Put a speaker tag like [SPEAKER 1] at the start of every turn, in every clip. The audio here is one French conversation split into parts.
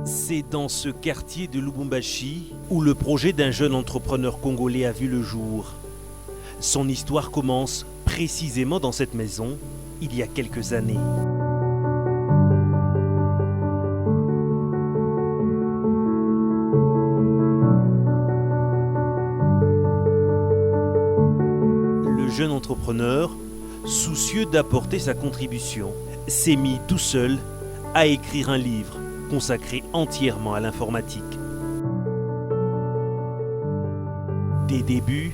[SPEAKER 1] C'est dans ce quartier de Lubumbashi où le projet d'un jeune entrepreneur congolais a vu le jour. Son histoire commence précisément dans cette maison, il y a quelques années. Le jeune entrepreneur, soucieux d'apporter sa contribution, s'est mis tout seul à écrire un livre consacré entièrement à l'informatique. Des débuts,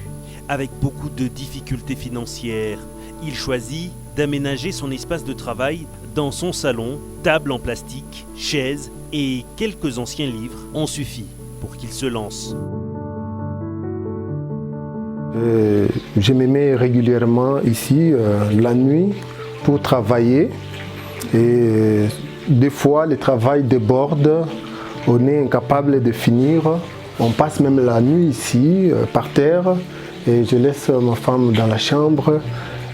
[SPEAKER 1] avec beaucoup de difficultés financières, il choisit d'aménager son espace de travail dans son salon, table en plastique, chaises et quelques anciens livres ont suffi pour qu'il se lance.
[SPEAKER 2] Je me mets régulièrement ici la nuit pour travailler et des fois le travail déborde, on est incapable de finir, on passe même la nuit ici par terre et je laisse ma femme dans la chambre.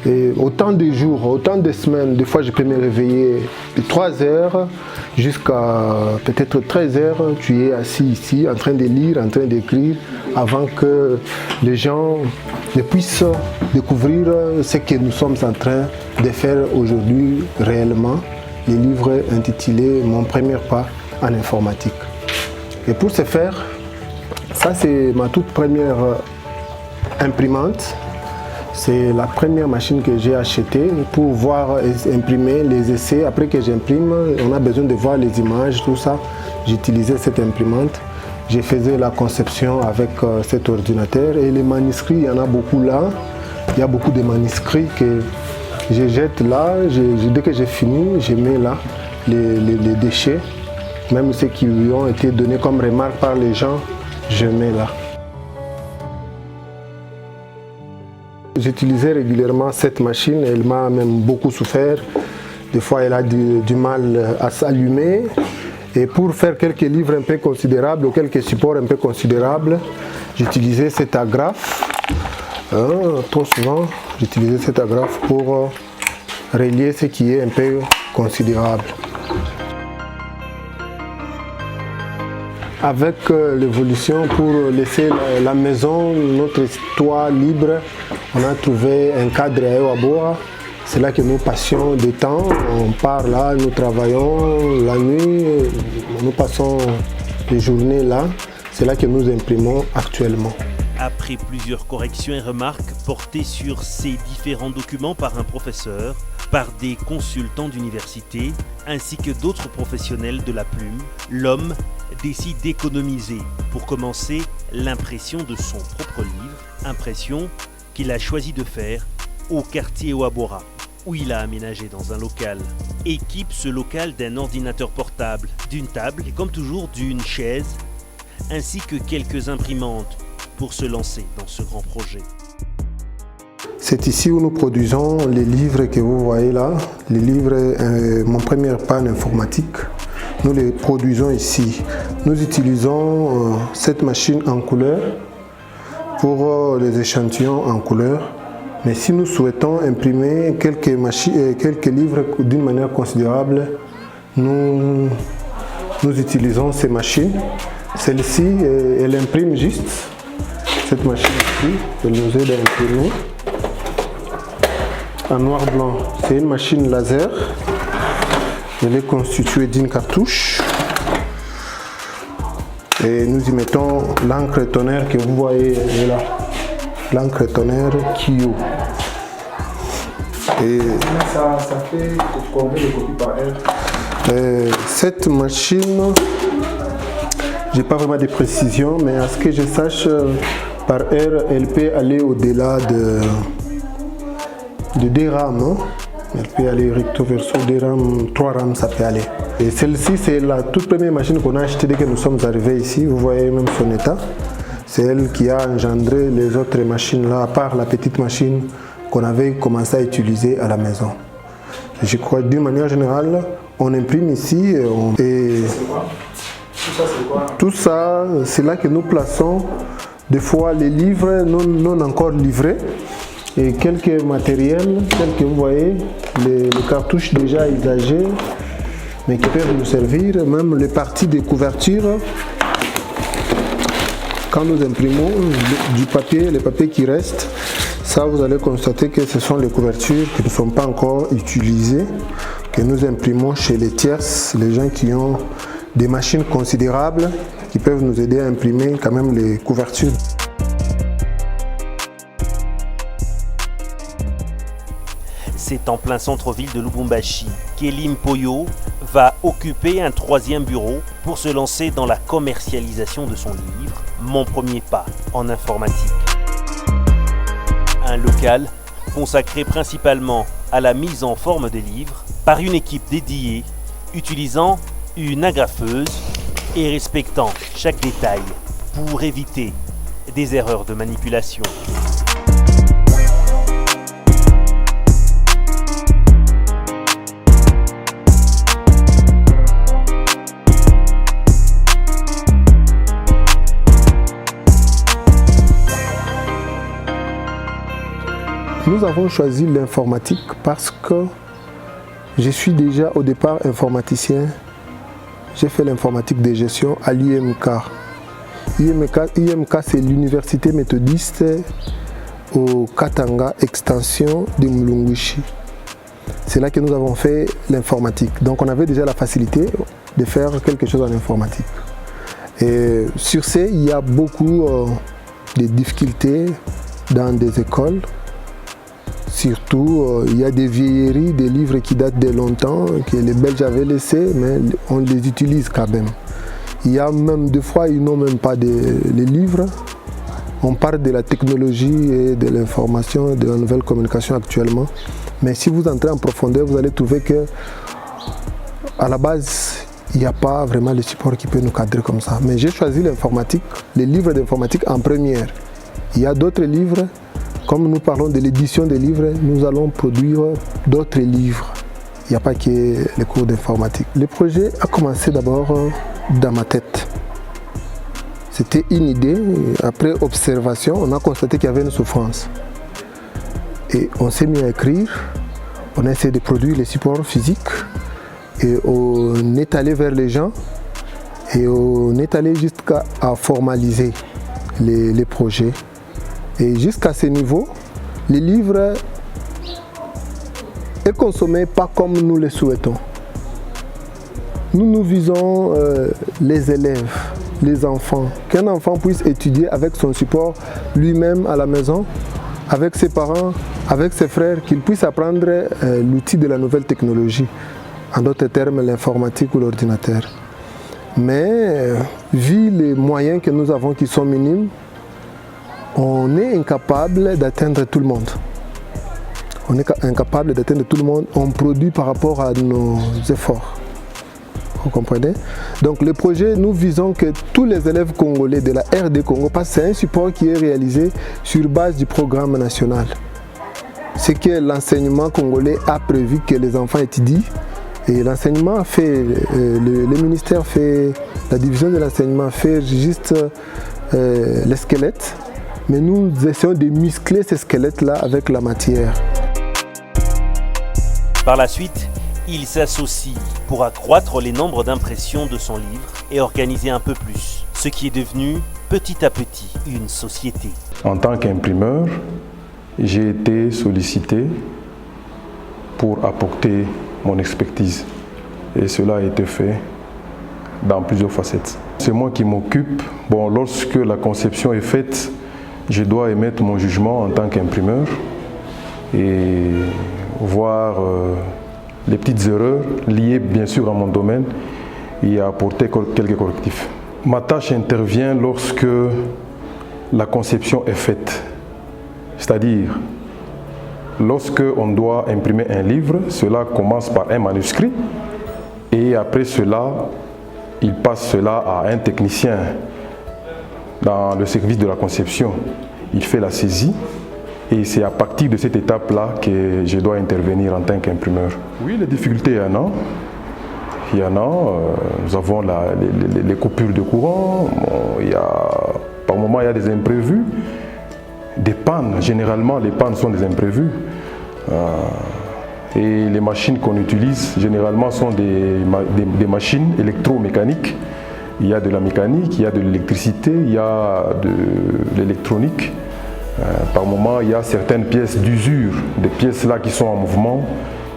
[SPEAKER 2] Et autant de jours, autant de semaines, des fois je peux me réveiller de 3 heures jusqu'à peut-être 13 heures, tu es assis ici en train de lire, en train d'écrire, avant que les gens ne puissent découvrir ce que nous sommes en train de faire aujourd'hui réellement, les livres intitulés « Mon premier pas en informatique ». Et pour ce faire, ça c'est ma toute première imprimante. C'est la première machine que j'ai achetée pour pouvoir imprimer les essais. Après que j'imprime, on a besoin de voir les images, tout ça. J'utilisais cette imprimante. Je faisais la conception avec cet ordinateur et les manuscrits, il y en a beaucoup là. Il y a beaucoup de manuscrits que je jette là. Dès que j'ai fini, je mets là les déchets. Même ceux qui lui ont été donnés comme remarque par les gens, je mets là. J'utilisais régulièrement cette machine, elle m'a même beaucoup souffert. Des fois, elle a du mal à s'allumer. Et pour faire quelques livres un peu considérables ou quelques supports un peu considérables, j'utilisais cet agrafe. Trop souvent, j'utilisais cet agrafe pour relier ce qui est un peu considérable. Avec l'évolution, pour laisser la maison, notre toit libre, on a trouvé un cadre à Ewaboa. C'est là que nous passions du temps. On part là, nous travaillons la nuit, nous passons les journées là. C'est là que nous imprimons actuellement.
[SPEAKER 1] Après plusieurs corrections et remarques portées sur ces différents documents par un professeur, par des consultants d'université, ainsi que d'autres professionnels de la plume, l'homme décide d'économiser pour commencer l'impression de son propre livre, impression qu'il a choisi de faire au quartier Ouabora, où il a aménagé dans un local. Équipe ce local d'un ordinateur portable, d'une table et comme toujours d'une chaise, ainsi que quelques imprimantes pour se lancer dans ce grand projet.
[SPEAKER 2] C'est ici où nous produisons les livres que vous voyez là, les livres Mon premier pas en informatique. Nous les produisons ici. Nous utilisons cette machine en couleur pour les échantillons en couleur. Mais si nous souhaitons imprimer quelques livres d'une manière considérable, nous utilisons ces machines. Celle-ci, elle imprime juste. Cette machine-ci, elle nous aide à imprimer en noir-blanc. C'est une machine laser. Elle est constituée d'une cartouche. Et nous y mettons l'encre tonnerre que vous voyez là. L'encre tonnerre Kyo. Et ça fait combien de copies par heure? Cette machine, j'ai pas vraiment de précision, mais à ce que je sache, par heure, elle peut aller au-delà de 2 rames. Hein? Elle peut aller recto verso, 2 rames, 3 rames, ça peut aller. Et celle-ci, c'est la toute première machine qu'on a achetée dès que nous sommes arrivés ici. Vous voyez même son état. C'est elle qui a engendré les autres machines là, à part la petite machine qu'on avait commencé à utiliser à la maison. Je crois d'une manière générale, on imprime ici et tout ça, c'est là que nous plaçons des fois les livres non encore livrés et quelques matériels, tels que vous voyez, les cartouches déjà usagées, mais qui peuvent nous servir, même les parties des couvertures. Quand nous imprimons du papier, les papiers qui restent, ça vous allez constater que ce sont les couvertures qui ne sont pas encore utilisées, que nous imprimons chez les tierces, les gens qui ont des machines considérables, qui peuvent nous aider à imprimer quand même les couvertures.
[SPEAKER 1] C'est en plein centre-ville de Lubumbashi qu'Elim Poyo va occuper un troisième bureau pour se lancer dans la commercialisation de son livre « Mon premier pas en informatique ». Un local consacré principalement à la mise en forme des livres par une équipe dédiée utilisant une agrafeuse et respectant chaque détail pour éviter des erreurs de manipulation.
[SPEAKER 2] Nous avons choisi l'informatique parce que je suis déjà au départ informaticien. J'ai fait l'informatique de gestion à l'IMK. IMK, c'est l'université méthodiste au Katanga, extension de Mulungushi. C'est là que nous avons fait l'informatique. Donc on avait déjà la facilité de faire quelque chose en informatique. Et sur ce, il y a beaucoup de difficultés dans des écoles. Surtout, il y a des vieilleries, des livres qui datent de longtemps, que les Belges avaient laissés, mais on les utilise quand même. Il y a même des fois, ils n'ont même pas les livres. On parle de la technologie et de l'information, de la nouvelle communication actuellement. Mais si vous entrez en profondeur, vous allez trouver que, à la base, il n'y a pas vraiment le support qui peut nous cadrer comme ça. Mais j'ai choisi l'informatique, les livres d'informatique en première. Il y a d'autres livres. Comme nous parlons de l'édition des livres, nous allons produire d'autres livres. Il n'y a pas que les cours d'informatique. Le projet a commencé d'abord dans ma tête. C'était une idée. Après observation, on a constaté qu'il y avait une souffrance. Et on s'est mis à écrire. On a essayé de produire les supports physiques. Et on est allé vers les gens. Et on est allé jusqu'à formaliser les projets. Et jusqu'à ce niveau, les livres est consommé pas comme nous le souhaitons. Nous visons les élèves, les enfants. Qu'un enfant puisse étudier avec son support lui-même à la maison, avec ses parents, avec ses frères, qu'il puisse apprendre l'outil de la nouvelle technologie, en d'autres termes l'informatique ou l'ordinateur. Mais vu les moyens que nous avons qui sont minimes, on est incapable d'atteindre tout le monde. On est incapable d'atteindre tout le monde. On produit par rapport à nos efforts. Vous comprenez? Donc le projet, nous visons que tous les élèves congolais de la RD Congo, parce que c'est un support qui est réalisé sur base du programme national. C'est que l'enseignement congolais a prévu que les enfants étudient. Et l'enseignement fait, le ministère fait, la division de l'enseignement fait juste les squelettes. Mais nous essayons de muscler ces squelettes-là avec la matière.
[SPEAKER 1] Par la suite, il s'associe pour accroître les nombres d'impressions de son livre et organiser un peu plus, ce qui est devenu petit à petit une société.
[SPEAKER 3] En tant qu'imprimeur, j'ai été sollicité pour apporter mon expertise et cela a été fait dans plusieurs facettes. C'est moi qui m'occupe. Bon, lorsque la conception est faite, je dois émettre mon jugement en tant qu'imprimeur et voir les petites erreurs liées bien sûr à mon domaine et apporter quelques correctifs. Ma tâche intervient lorsque la conception est faite, c'est-à-dire lorsque on doit imprimer un livre, cela commence par un manuscrit et après cela, il passe cela à un technicien dans le service de la conception. Il fait la saisie et c'est à partir de cette étape-là que je dois intervenir en tant qu'imprimeur. Oui, les difficultés, il y en a. Il y en a. Nous avons les coupures de courant. Par moments, il y a des imprévus. Des pannes. Généralement, les pannes sont des imprévus. Et les machines qu'on utilise généralement sont des machines électromécaniques. Il y a de la mécanique, il y a de l'électricité, il y a de l'électronique. Par moment, il y a certaines pièces d'usure, des pièces là qui sont en mouvement,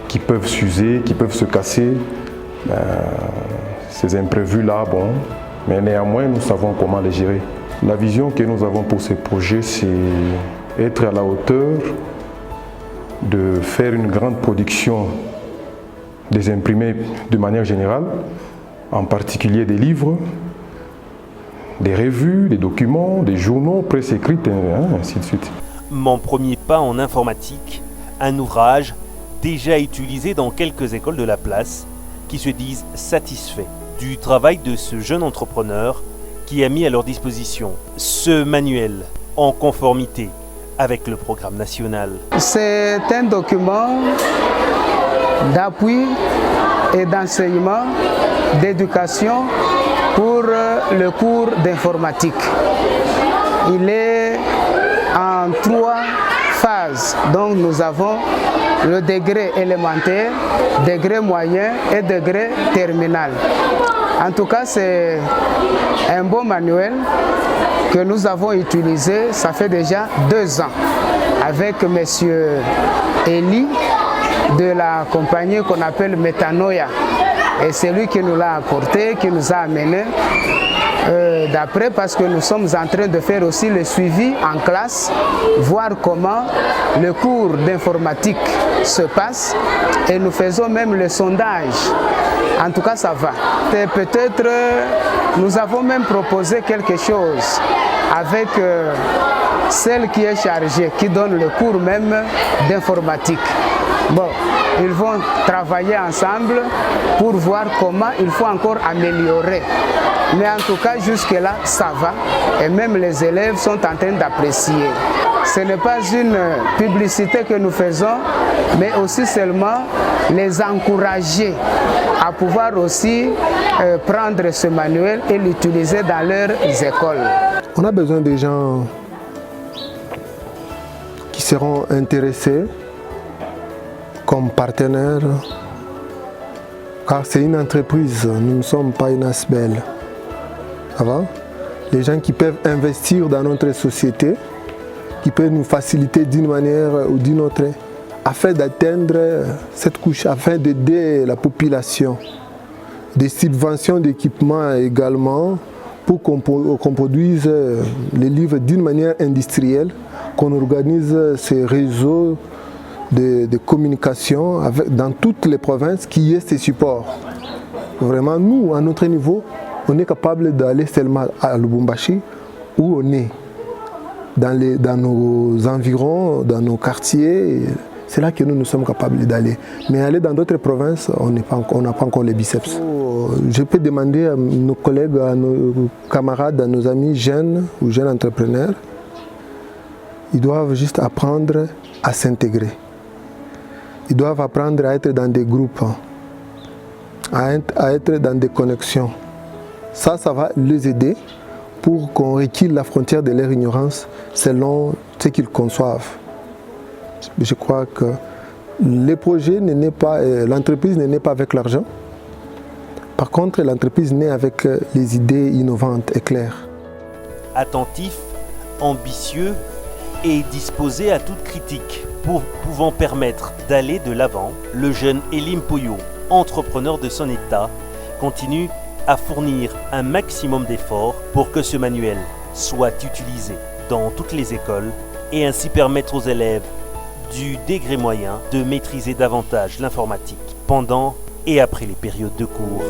[SPEAKER 3] qui peuvent s'user, qui peuvent se casser. Ces imprévus là, bon, mais néanmoins nous savons comment les gérer. La vision que nous avons pour ces projets, c'est être à la hauteur de faire une grande production des imprimés de manière générale, en particulier des livres, des revues, des documents, des journaux, presse écrite, ainsi de suite.
[SPEAKER 1] Mon premier pas en informatique, un ouvrage déjà utilisé dans quelques écoles de la place qui se disent satisfaits du travail de ce jeune entrepreneur qui a mis à leur disposition ce manuel en conformité avec le programme national.
[SPEAKER 4] C'est un document d'appui et d'enseignement, d'éducation pour le cours d'informatique. Il est en 3 phases. Donc nous avons le degré élémentaire, degré moyen et degré terminal. En tout cas, c'est un bon manuel que nous avons utilisé, ça fait déjà 2 ans, avec M. Eli de la compagnie qu'on appelle Metanoia. Et c'est lui qui nous l'a apporté, qui nous a amené d'après, parce que nous sommes en train de faire aussi le suivi en classe, voir comment le cours d'informatique se passe, et nous faisons même le sondage. En tout cas, ça va. Et peut-être nous avons même proposé quelque chose avec celle qui est chargée, qui donne le cours même d'informatique. Bon, ils vont travailler ensemble pour voir comment il faut encore améliorer. Mais en tout cas, jusque-là, ça va. Et même les élèves sont en train d'apprécier. Ce n'est pas une publicité que nous faisons, mais aussi seulement les encourager à pouvoir aussi prendre ce manuel et l'utiliser dans leurs écoles.
[SPEAKER 2] On a besoin des gens qui seront intéressés comme partenaires, car c'est une entreprise, nous ne sommes pas une ASBEL. Ça va? Les gens qui peuvent investir dans notre société, qui peuvent nous faciliter d'une manière ou d'une autre, afin d'atteindre cette couche, afin d'aider la population. Des subventions d'équipement également, pour qu'on produise les livres d'une manière industrielle, qu'on organise ces réseaux de communication dans toutes les provinces, qui est ces supports. Vraiment, nous, à notre niveau, on est capable d'aller seulement à Lubumbashi, où on est, dans nos environs, dans nos quartiers. C'est là que nous sommes capables d'aller. Mais aller dans d'autres provinces, on n'a pas encore les biceps. Je peux demander à nos collègues, à nos camarades, à nos amis jeunes ou jeunes entrepreneurs, ils doivent juste apprendre à s'intégrer. Ils doivent apprendre à être dans des groupes, à être dans des connexions. Ça va les aider pour qu'on requille la frontière de leur ignorance selon ce qu'ils conçoivent. Je crois que les projets l'entreprise ne naît pas avec l'argent. Par contre, l'entreprise naît avec les idées innovantes et claires.
[SPEAKER 1] Attentif, ambitieux et disposé à toute critique, pouvant permettre d'aller de l'avant, le jeune Elim Poyo, entrepreneur de son état, continue à fournir un maximum d'efforts pour que ce manuel soit utilisé dans toutes les écoles et ainsi permettre aux élèves du degré moyen de maîtriser davantage l'informatique pendant et après les périodes de cours.